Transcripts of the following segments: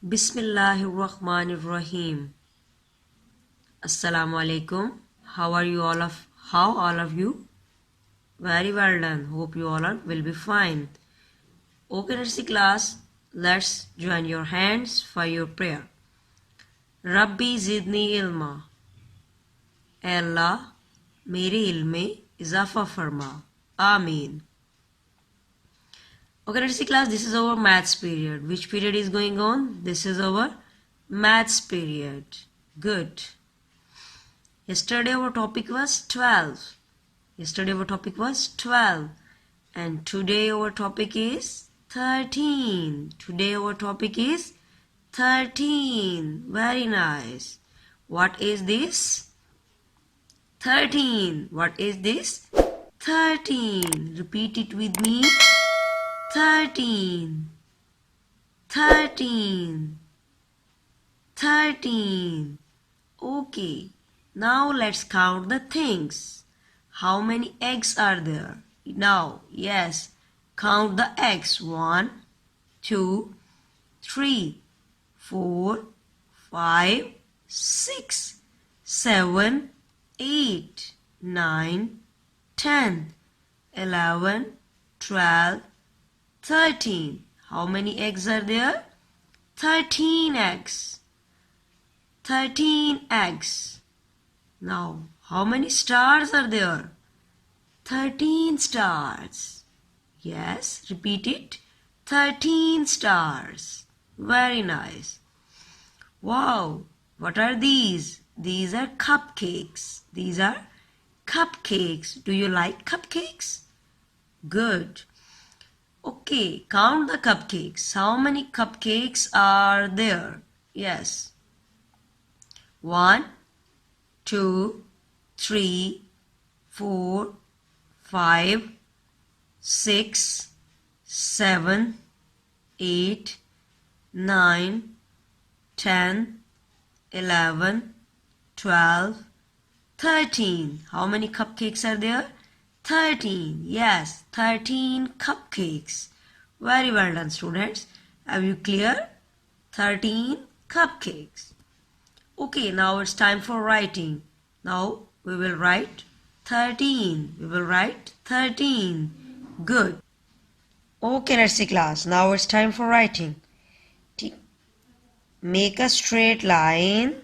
Bismillahirrahmanirrahim. Assalamu alaikum. How all of you? Very well done. Hope you all will be fine. Okay, nursery class. Let's join your hands for your prayer. Rabbi zidni ilma. ऐ अल्लाह मेरे इल्म में इजाफा फरमा. Ameen. Okay, nursery class. This is our maths period. Which period is going on? This is our maths period. Good. Yesterday our topic was 12. And today our topic is 13. Very nice. What is this? 13. What is this? 13. Repeat it with me. 13. 13. Okay. Now let's count the things. How many eggs are there? Now, yes, count the eggs. 1, 2, 3, 4, 5, 6, 7, 8, 9, 10, 11, 12, 13. How many eggs are there? 13 eggs. 13 eggs. Now, how many stars are there? 13 stars. Yes, repeat it. 13 stars. Very nice. Wow, what are these? These are cupcakes. Do you like cupcakes? Good. Okay, count the cupcakes. How many cupcakes are there? Yes. 1, 2, 3, 4, 5, 6, 7, 8, 9, 10, 11, 12, 13. How many cupcakes are there? 13. Yes, 13 cupcakes. Very well done, students. Have you clear? 13 cupcakes. Okay, now it's time for writing. Now we will write 13. Good. Okay, nursery class. Now it's time for writing. Make a straight line.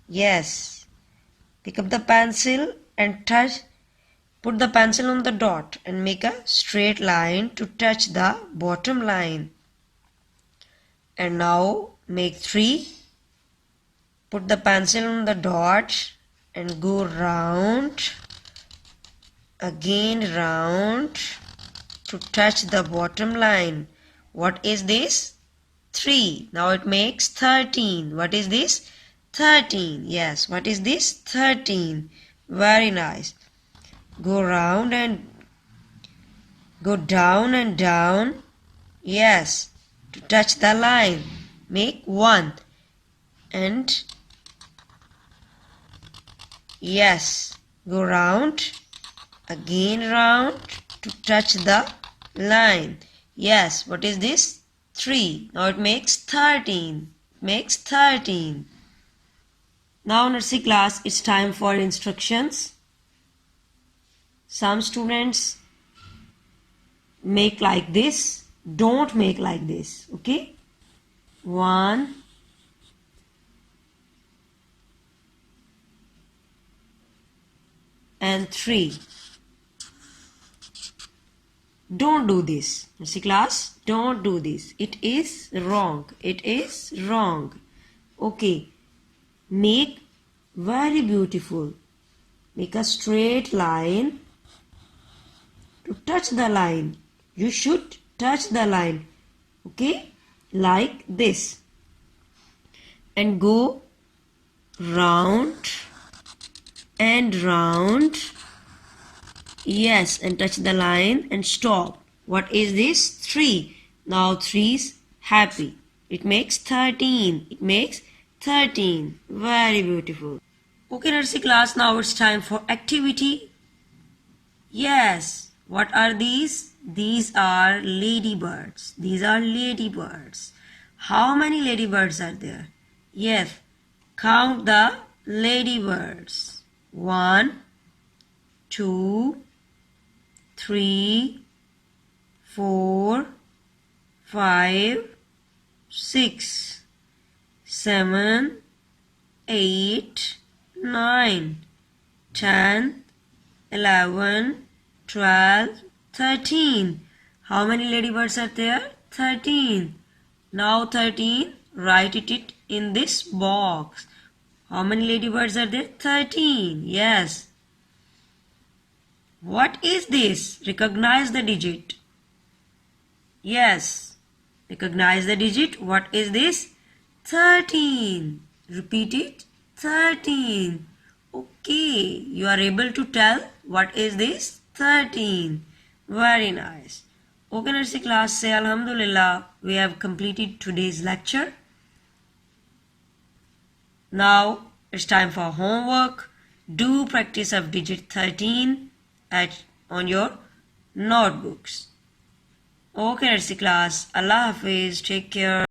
Yes. Pick up the pencil and put the pencil on the dot and make a straight line to touch the bottom line. And now make 3. Put the pencil on the dot and go round, again round to touch the bottom line. What is this? 3. Now it makes 13. What is this? 13. Yes, what is this? 13. Very nice. Go round and go down and down. Yes, to touch the line. Make 1. And yes, go round, again round to touch the line. Yes, what is this? 3. Now it makes 13. Now nursery class, it's time for instructions. Some students make like this. Don't make like this. Okay? 1, 3. Don't do this. Nursery class, don't do this. It is wrong. Okay. Make very beautiful. Make a straight line to touch the line. You should touch the line. Okay? Like this. And go round and round. Yes, and touch the line and stop. What is this? 3. Now 3 is happy. It makes 13. Very beautiful. Okay, nursery class, now it's time for activity. Yes, what are these? These are ladybirds. How many ladybirds are there? Yes, count the ladybirds. 1, 2, 3, 4, 5, 6, 7, 8, 9, 10, 11, 12, 13. How many ladybirds are there? 13. Now 13, write it in this box. How many ladybirds are there? 13. Yes. What is this? Recognize the digit. Yes. Recognize the digit. What is this? 13. Repeat it. 13. Okay. You are able to tell what is this? 13. Very nice. Okay, nursery class, say Alhamdulillah. We have completed today's lecture. Now it's time for homework. Do practice of digit 13 on your notebooks. Okay, nursery class. Allah Hafiz. Take care.